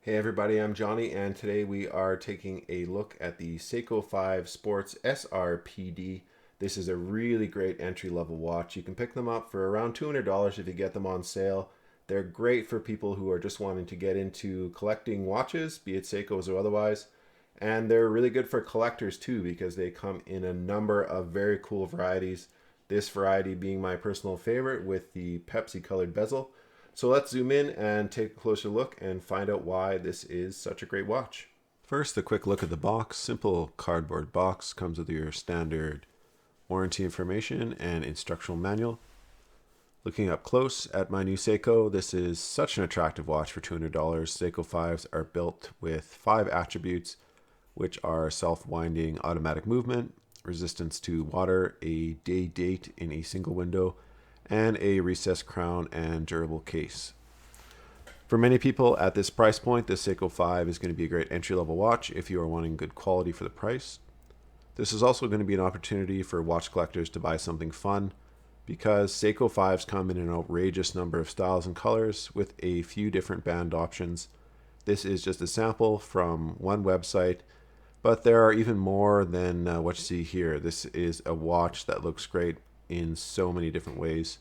Hey everybody, I'm Johnny, and today we are taking a look at the Seiko 5 Sports SRPD. This is a really great entry-level watch. You can pick them up for around $200 if you get them on sale. They're great for people who are just wanting to get into collecting watches, be it Seikos or otherwise. And they're really good for collectors too because they come in a number of very cool varieties. This variety being my personal favorite with the Pepsi colored bezel. So let's zoom in and take a closer look and find out why this is such a great watch. First, a quick look at the box. Simple cardboard box, comes with your standard warranty information and instructional manual. Looking up close at my new Seiko, this is such an attractive watch for $200. Seiko 5s are built with 5 attributes, which are self-winding automatic movement, resistance to water, a day date in a single window, and a recessed crown and durable case. For many people at this price point, the Seiko 5 is going to be a great entry-level watch if you are wanting good quality for the price. This is also going to be an opportunity for watch collectors to buy something fun because Seiko 5s come in an outrageous number of styles and colors with a few different band options. This is just a sample from one website, but there are even more than what you see here. This is a watch that looks great in so many different ways,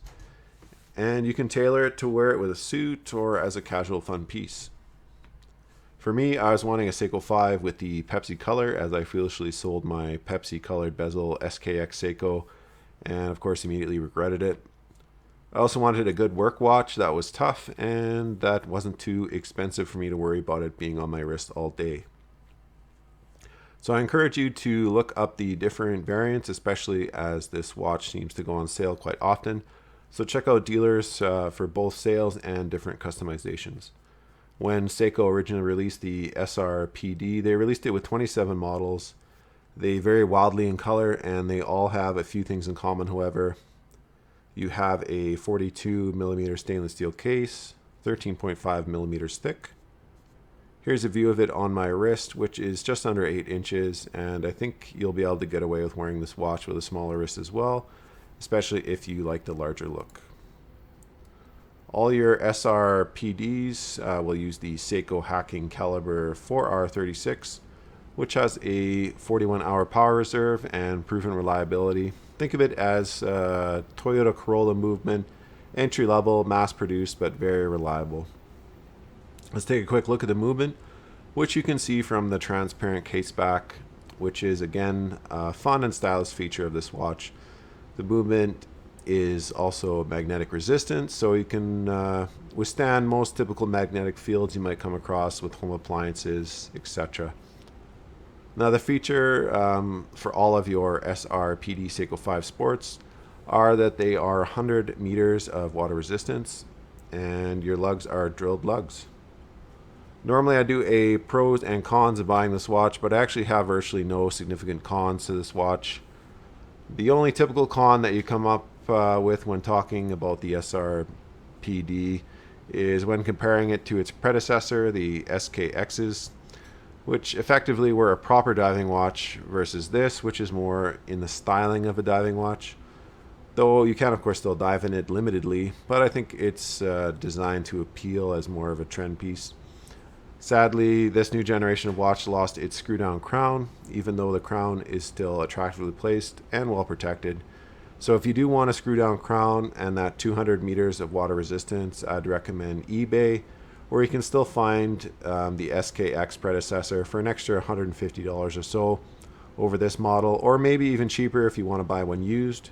and you can tailor it to wear it with a suit or as a casual fun piece. For me, I was wanting a Seiko 5 with the Pepsi color, as I foolishly sold my Pepsi colored bezel SKX Seiko and of course immediately regretted it. I also wanted a good work watch that was tough and that wasn't too expensive for me to worry about it being on my wrist all day. So I encourage you to look up the different variants, especially as this watch seems to go on sale quite often. So check out dealers for both sales and different customizations. When Seiko originally released the SRPD, they released it with 27 models. They vary wildly in color and they all have a few things in common, however. You have a 42mm stainless steel case, 13.5mm thick. Here's a view of it on my wrist, which is just under 8 inches, and I think you'll be able to get away with wearing this watch with a smaller wrist as well, especially if you like the larger look. All your SRPDs will use the Seiko Hacking Caliber 4R36, which has a 41-hour power reserve and proven reliability. Think of it as Toyota Corolla movement, entry-level, mass-produced, but very reliable. Let's take a quick look at the movement, which you can see from the transparent case back, which is again a fun and stylish feature of this watch. The movement is also magnetic resistant, so you can withstand most typical magnetic fields you might come across with home appliances, etc. Another feature for all of your SRPD Seiko 5 Sports are that they are 100 meters of water resistance, and your lugs are drilled lugs. Normally I do a pros and cons of buying this watch, but I actually have virtually no significant cons to this watch. The only typical con that you come up with when talking about the SRPD is when comparing it to its predecessor, the SKXs, which effectively were a proper diving watch versus this, which is more in the styling of a diving watch. Though you can of course still dive in it limitedly, but I think it's designed to appeal as more of a trend piece. Sadly, this new generation of watch lost its screw-down crown, even though the crown is still attractively placed and well protected. So if you do want a screw-down crown and that 200 meters of water resistance, I'd recommend eBay, where you can still find the SKX predecessor for an extra $150 or so over this model, or maybe even cheaper if you want to buy one used,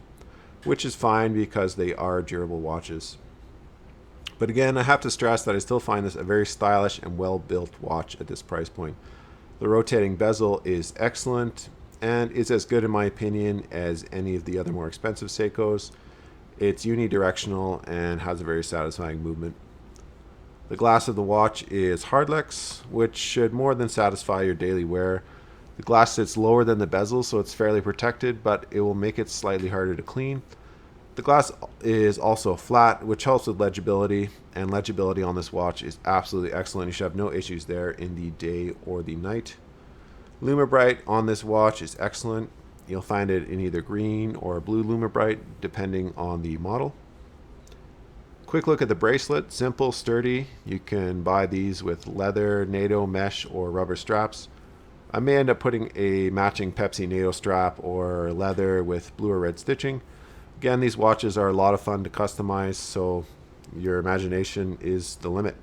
which is fine because they are durable watches. But again, I have to stress that I still find this a very stylish and well-built watch at this price point. The rotating bezel is excellent and is as good in my opinion as any of the other more expensive Seikos. It's unidirectional and has a very satisfying movement. The glass of the watch is Hardlex, which should more than satisfy your daily wear. The glass sits lower than the bezel, so it's fairly protected, but it will make it slightly harder to clean. The glass is also flat, which helps with legibility, and legibility on this watch is absolutely excellent. You should have no issues there in the day or the night. LumiBrite on this watch is excellent. You'll find it in either green or blue LumiBrite, depending on the model. Quick look at the bracelet. Simple, sturdy. You can buy these with leather, NATO, mesh, or rubber straps. I may end up putting a matching Pepsi NATO strap or leather with blue or red stitching. Again, these watches are a lot of fun to customize, so your imagination is the limit.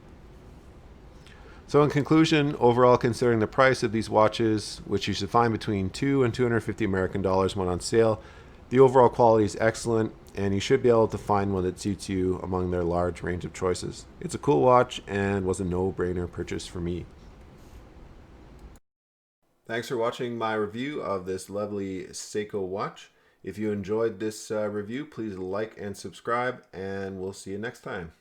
So in conclusion, overall, considering the price of these watches, which you should find between $2 and $250 American dollars when on sale, the overall quality is excellent, and you should be able to find one that suits you among their large range of choices. It's a cool watch and was a no-brainer purchase for me. Thanks for watching my review of this lovely Seiko watch. If you enjoyed this review, please like and subscribe, and we'll see you next time.